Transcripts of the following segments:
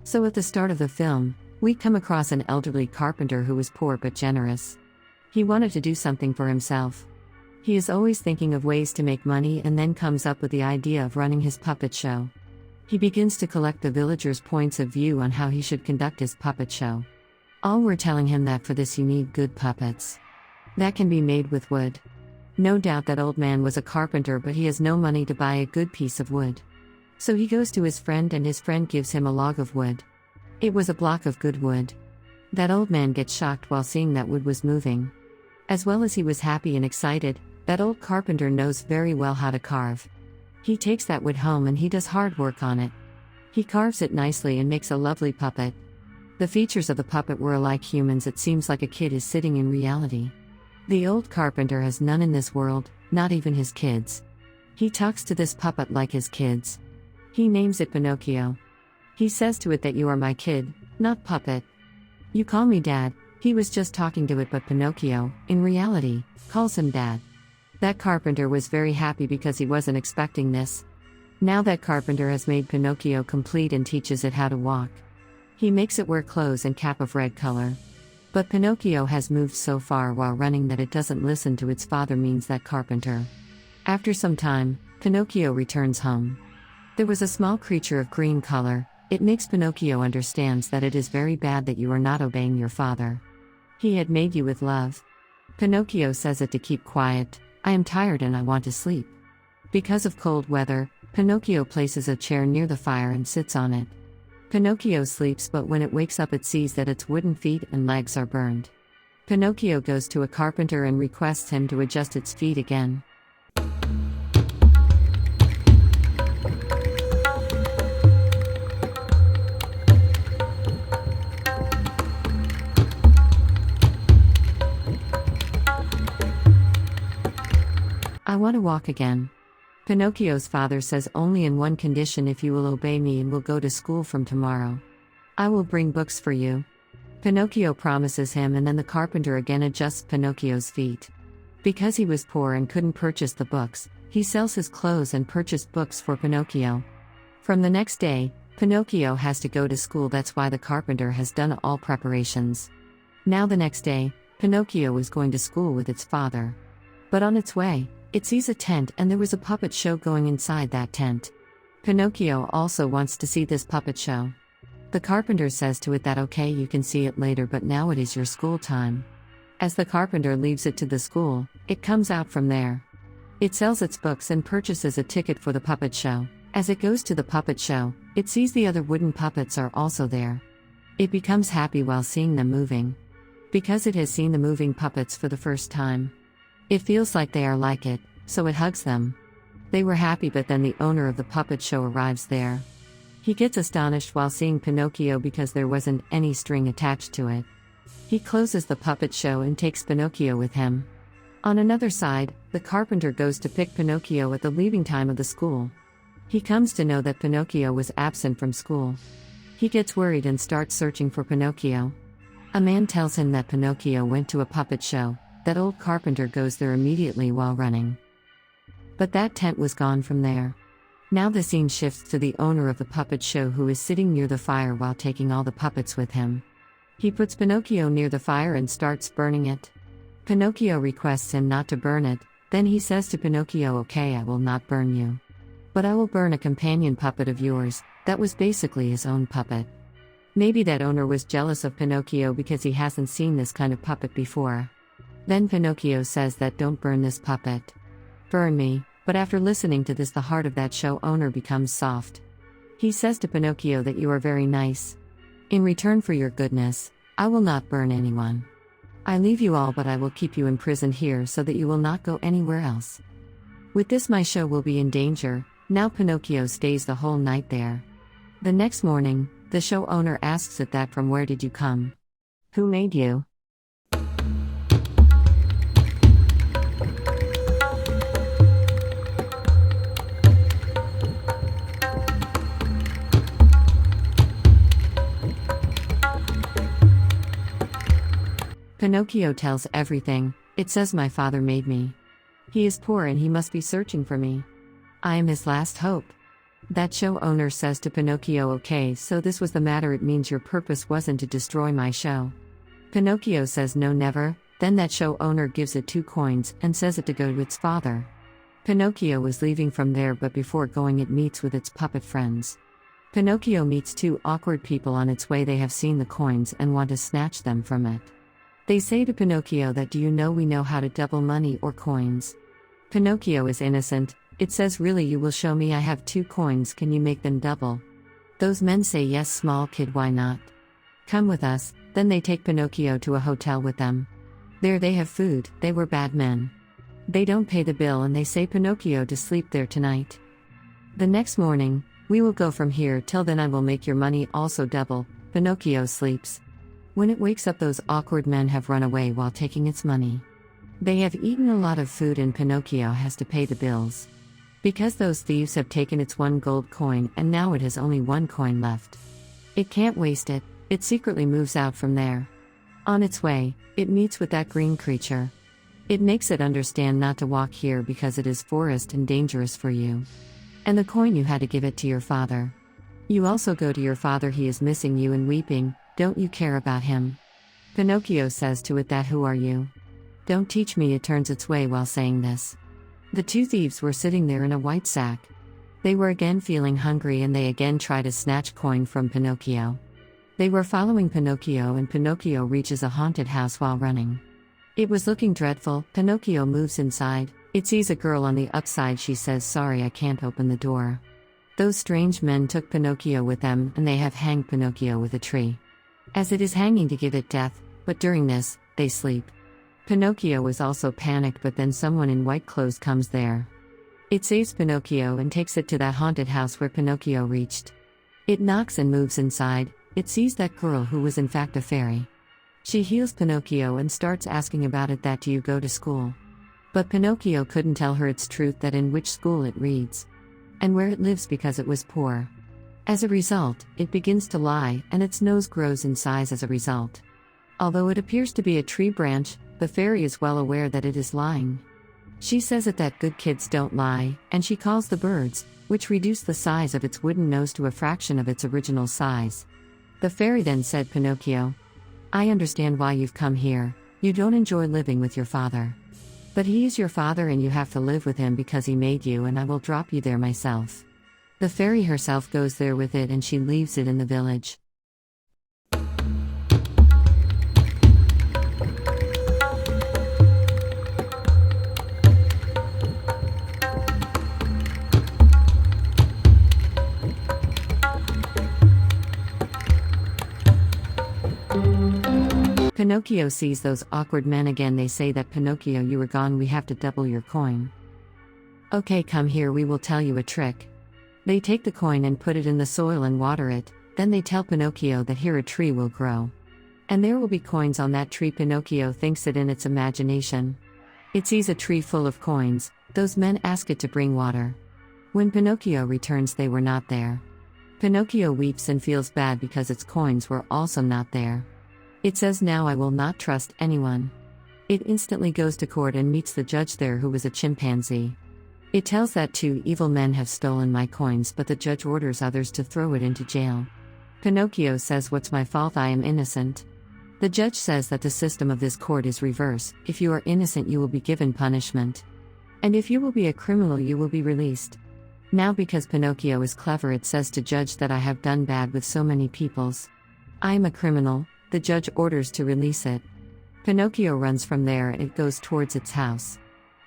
So at the start of the film, we come across an elderly carpenter who was poor but generous. He wanted to do something for himself. He is always thinking of ways to make money and then comes up with the idea of running his puppet show. He begins to collect the villagers' points of view on how he should conduct his puppet show. All were telling him that for this you need good puppets. That can be made with wood. No doubt that old man was a carpenter, but he has no money to buy a good piece of wood. So he goes to his friend and his friend gives him a log of wood. It was a block of good wood. That old man gets shocked while seeing that wood was moving. As well as he was happy and excited, that old carpenter knows very well how to carve. He takes that wood home and he does hard work on it. He carves it nicely and makes a lovely puppet. The features of the puppet were like humans. It seems like a kid is sitting in reality. The old carpenter has none in this world, not even his kids. He talks to this puppet like his kids. He names it Pinocchio. He says to it that you are my kid, not puppet. You call me dad. He was just talking to it, but Pinocchio, in reality, calls him dad. That carpenter was very happy because he wasn't expecting this. Now that carpenter has made Pinocchio complete and teaches it how to walk. He makes it wear clothes and cap of red color. But Pinocchio has moved so far while running that it doesn't listen to its father, means that carpenter. After some time, Pinocchio returns home. There was a small creature of green color. It makes Pinocchio understands that it is very bad that you are not obeying your father. He had made you with love. Pinocchio says it to keep quiet. I am tired and I want to sleep. Because of cold weather, Pinocchio places a chair near the fire and sits on it. Pinocchio sleeps, but when it wakes up it sees that its wooden feet and legs are burned. Pinocchio goes to a carpenter and requests him to adjust its feet again. I want to walk again. Pinocchio's father says only in one condition: if you will obey me and will go to school from tomorrow. I will bring books for you. Pinocchio promises him, and then the carpenter again adjusts Pinocchio's feet. Because he was poor and couldn't purchase the books, he sells his clothes and purchased books for Pinocchio. From the next day, Pinocchio has to go to school. That's why the carpenter has done all preparations. Now the next day, Pinocchio was going to school with its father. But on its way, it sees a tent and there was a puppet show going inside that tent. Pinocchio also wants to see this puppet show. The carpenter says to it that okay, you can see it later, but now it is your school time. As the carpenter leaves it to the school, it comes out from there. It sells its books and purchases a ticket for the puppet show. As it goes to the puppet show, it sees the other wooden puppets are also there. It becomes happy while seeing them moving. Because it has seen the moving puppets for the first time. It feels like they are like it, so it hugs them. They were happy, but then the owner of the puppet show arrives there. He gets astonished while seeing Pinocchio because there wasn't any string attached to it. He closes the puppet show and takes Pinocchio with him. On another side, the carpenter goes to pick Pinocchio at the leaving time of the school. He comes to know that Pinocchio was absent from school. He gets worried and starts searching for Pinocchio. A man tells him that Pinocchio went to a puppet show. That old carpenter goes there immediately while running. But that tent was gone from there. Now the scene shifts to the owner of the puppet show, who is sitting near the fire while taking all the puppets with him. He puts Pinocchio near the fire and starts burning it. Pinocchio requests him not to burn it, then he says to Pinocchio, okay, I will not burn you. But I will burn a companion puppet of yours. That was basically his own puppet. Maybe that owner was jealous of Pinocchio because he hasn't seen this kind of puppet before. Then Pinocchio says that don't burn this puppet. Burn me. But after listening to this, the heart of that show owner becomes soft. He says to Pinocchio that you are very nice. In return for your goodness, I will not burn anyone. I leave you all, but I will keep you imprisoned here so that you will not go anywhere else. With this my show will be in danger. Now Pinocchio stays the whole night there. The next morning, the show owner asks it that from where did you come? Who made you? Pinocchio tells everything. It says my father made me. He is poor and he must be searching for me. I am his last hope. That show owner says to Pinocchio, okay, so this was the matter, it means your purpose wasn't to destroy my show. Pinocchio says no, never. Then that show owner gives it 2 coins and says it to go to its father. Pinocchio is leaving from there, but before going it meets with its puppet friends. Pinocchio meets 2 awkward people on its way. They have seen the coins and want to snatch them from it. They say to Pinocchio that, do you know we know how to double money or coins? Pinocchio is innocent. It says, really, you will show me? I have 2 coins, can you make them double? Those men say, yes, small kid, why not? Come with us. Then they take Pinocchio to a hotel with them. There they have food. They were bad men. They don't pay the bill and they say Pinocchio to sleep there tonight. The next morning, we will go from here, till then I will make your money also double. Pinocchio sleeps. When it wakes up, those awkward men have run away while taking its money. They have eaten a lot of food and Pinocchio has to pay the bills. Because those thieves have taken its 1 gold coin and now it has only 1 coin left. It can't waste it, it secretly moves out from there. On its way, it meets with that green creature. It makes it understand not to walk here because it is forest and dangerous for you. And the coin you had to give it to your father. You also go to your father, he is missing you and weeping, don't you care about him? Pinocchio says to it that, who are you? Don't teach me. It turns its way while saying this. The 2 thieves were sitting there in a white sack. They were again feeling hungry and they again try to snatch coin from Pinocchio. They were following Pinocchio and Pinocchio reaches a haunted house while running. It was looking dreadful. Pinocchio moves inside. It sees a girl on the upside. She says, sorry, I can't open the door. Those strange men took Pinocchio with them and they have hanged Pinocchio with a tree. As it is hanging to give it death, but during this, they sleep. Pinocchio was also panicked, but then someone in white clothes comes there. It saves Pinocchio and takes it to that haunted house where Pinocchio reached. It knocks and moves inside. It sees that girl who was in fact a fairy. She heals Pinocchio and starts asking about it, that do you go to school? But Pinocchio couldn't tell her its truth, that in which school it reads. And where it lives, because it was poor. As a result, it begins to lie and its nose grows in size as a result. Although it appears to be a tree branch, the fairy is well aware that it is lying. She says that good kids don't lie, and she calls the birds, which reduce the size of its wooden nose to a fraction of its original size. The fairy then said, Pinocchio, I understand why you've come here. You don't enjoy living with your father. But he is your father and you have to live with him because he made you, and I will drop you there myself. The fairy herself goes there with it and she leaves it in the village. Pinocchio sees those awkward men again. They say that, Pinocchio, you were gone, we have to double your coin. Okay, come here, we will tell you a trick. They take the coin and put it in the soil and water it. Then they tell Pinocchio that here a tree will grow. And there will be coins on that tree. Pinocchio thinks it in its imagination. It sees a tree full of coins. Those men ask it to bring water. When Pinocchio returns, they were not there. Pinocchio weeps and feels bad because its coins were also not there. It says, now I will not trust anyone. It instantly goes to court and meets the judge there, who was a chimpanzee. It tells that 2 evil men have stolen my coins, but the judge orders others to throw it into jail. Pinocchio says, what's my fault? I am innocent. The judge says that the system of this court is reverse. If you are innocent, you will be given punishment. And if you will be a criminal, you will be released. Now because Pinocchio is clever, it says to judge that I have done bad with so many peoples. I am a criminal. The judge orders to release it. Pinocchio runs from there and it goes towards its house.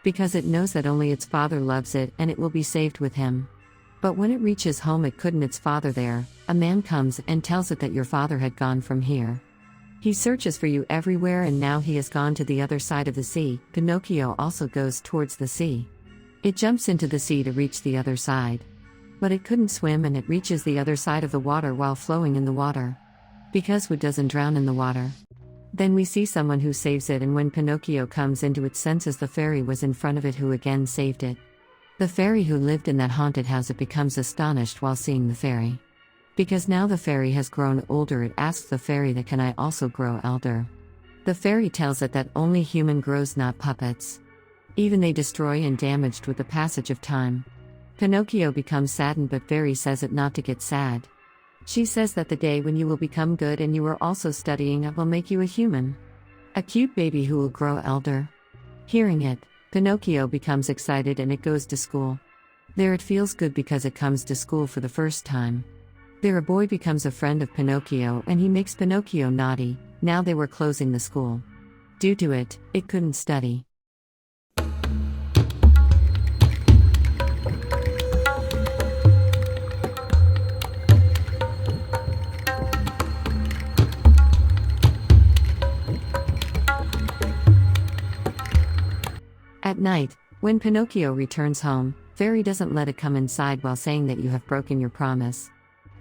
Because it knows that only its father loves it and it will be saved with him. But when it reaches home, it couldn't its father there. A man comes and tells it that your father had gone from here. He searches for you everywhere and now he has gone to the other side of the sea. Pinocchio also goes towards the sea. It jumps into the sea to reach the other side. But it couldn't swim and it reaches the other side of the water while flowing in the water. Because wood doesn't drown in the water. Then we see someone who saves it, and when Pinocchio comes into its senses, the fairy was in front of it who again saved it. The fairy who lived in that haunted house, it becomes astonished while seeing the fairy. Because now the fairy has grown older, it asks the fairy that, can I also grow elder? The fairy tells it that only human grows, not puppets. Even they destroy and damaged with the passage of time. Pinocchio becomes saddened, but Fairy says it not to get sad. She says that the day when you will become good and you are also studying it will make you a human. A cute baby who will grow elder. Hearing it, Pinocchio becomes excited and it goes to school. There it feels good because it comes to school for the first time. There a boy becomes a friend of Pinocchio and he makes Pinocchio naughty. Now they were closing the school. Due to it, it couldn't study. At night, when Pinocchio returns home, Fairy doesn't let it come inside while saying that you have broken your promise.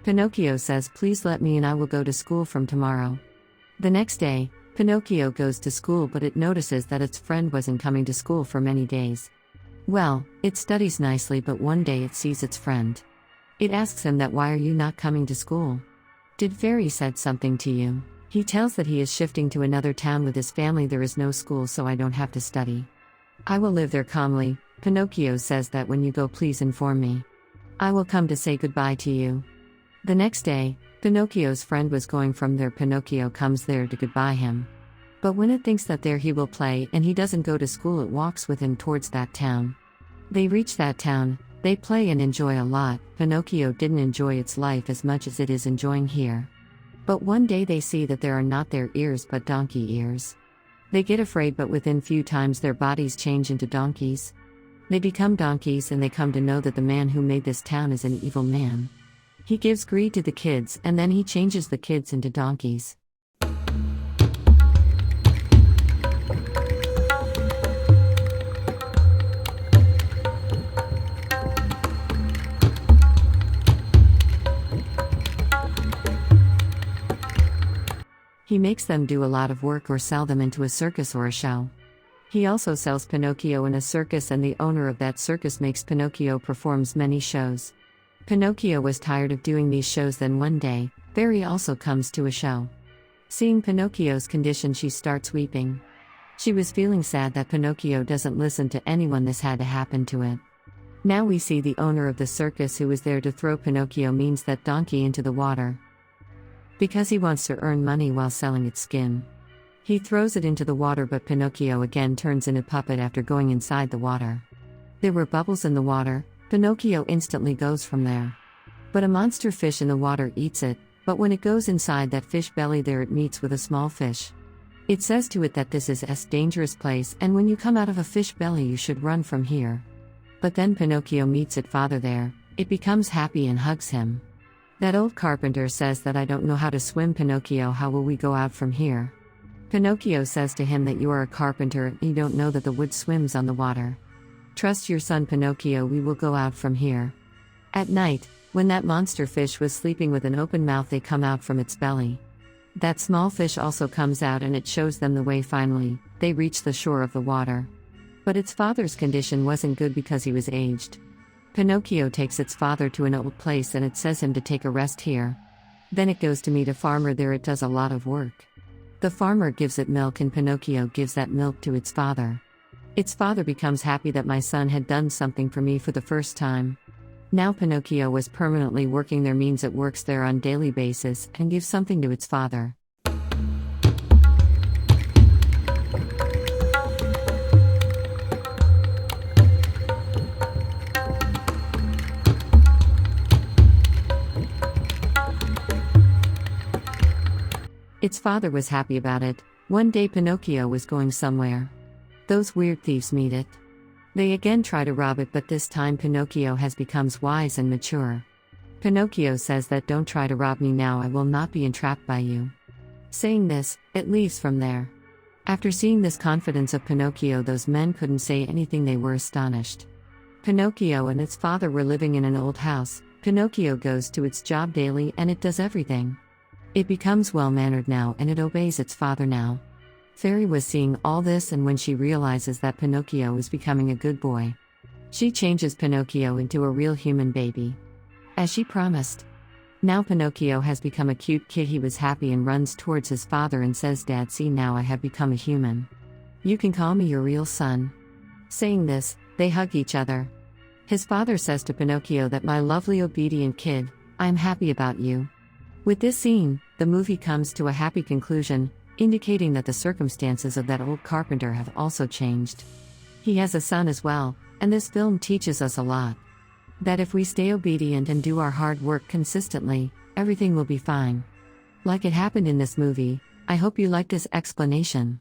Pinocchio says, "Please let me and I will go to school from tomorrow." The next day, Pinocchio goes to school, but it notices that its friend wasn't coming to school for many days. Well, it studies nicely, but one day it sees its friend. It asks him that, "Why are you not coming to school? Did Fairy said something to you?" He tells that he is shifting to another town with his family. "There is no school, so I don't have to study. I will live there calmly." Pinocchio says that, "When you go, please inform me. I will come to say goodbye to you." The next day, Pinocchio's friend was going from there. Pinocchio comes there to goodbye him. But when it thinks that there he will play and he doesn't go to school, it walks with him towards that town. They reach that town, they play and enjoy a lot. Pinocchio didn't enjoy its life as much as it is enjoying here. But one day they see that there are not their ears but donkey ears. They get afraid, but within few times their bodies change into donkeys. They become donkeys and they come to know that the man who made this town is an evil man. He gives greed to the kids and then he changes the kids into donkeys. He makes them do a lot of work or sell them into a circus or a show. He also sells Pinocchio in a circus, and the owner of that circus makes Pinocchio performs many shows. Pinocchio was tired of doing these shows. Then one day, Fairy also comes to a show. Seeing Pinocchio's condition, she starts weeping. She was feeling sad that Pinocchio doesn't listen to anyone. This had to happen to it. Now we see the owner of the circus who was there to throw Pinocchio means that donkey into the water. Because he wants to earn money while selling its skin. He throws it into the water, but Pinocchio again turns into a puppet after going inside the water. There were bubbles in the water. Pinocchio instantly goes from there. But a monster fish in the water eats it, but when it goes inside that fish belly, there it meets with a small fish. It says to it that this is a dangerous place, and when you come out of a fish belly you should run from here. But then Pinocchio meets its father there. It becomes happy and hugs him. That old carpenter says that, "I don't know how to swim, Pinocchio, how will we go out from here?" Pinocchio says to him that, "You are a carpenter and you don't know that the wood swims on the water. Trust your son, Pinocchio, we will go out from here." At night, when that monster fish was sleeping with an open mouth, they come out from its belly. That small fish also comes out and it shows them the way. Finally, they reach the shore of the water. But its father's condition wasn't good because he was aged. Pinocchio takes its father to an old place and it says him to take a rest here. Then it goes to meet a farmer there. It does a lot of work. The farmer gives it milk and Pinocchio gives that milk to its father. Its father becomes happy that, "My son had done something for me for the first time." Now Pinocchio was permanently working there means it works there on daily basis and gives something to its father. Its father was happy about it. One day Pinocchio was going somewhere. Those weird thieves meet it. They again try to rob it, but this time Pinocchio has becomes wise and mature. Pinocchio says that, "Don't try to rob me now, I will not be entrapped by you." Saying this, it leaves from there. After seeing this confidence of Pinocchio, those men couldn't say anything, they were astonished. Pinocchio and its father were living in an old house. Pinocchio goes to its job daily and it does everything. It becomes well-mannered now and it obeys its father now. Fairy was seeing all this, and when she realizes that Pinocchio is becoming a good boy, she changes Pinocchio into a real human baby. As she promised. Now Pinocchio has become a cute kid. He was happy and runs towards his father and says, "Dad, see, now I have become a human. You can call me your real son." Saying this, they hug each other. His father says to Pinocchio that my lovely obedient kid, I'm happy about you. With this scene, the movie comes to a happy conclusion, indicating that the circumstances of that old carpenter have also changed. He has a son as well, and this film teaches us a lot. That if we stay obedient and do our hard work consistently, everything will be fine. Like it happened in this movie, I hope you like this explanation.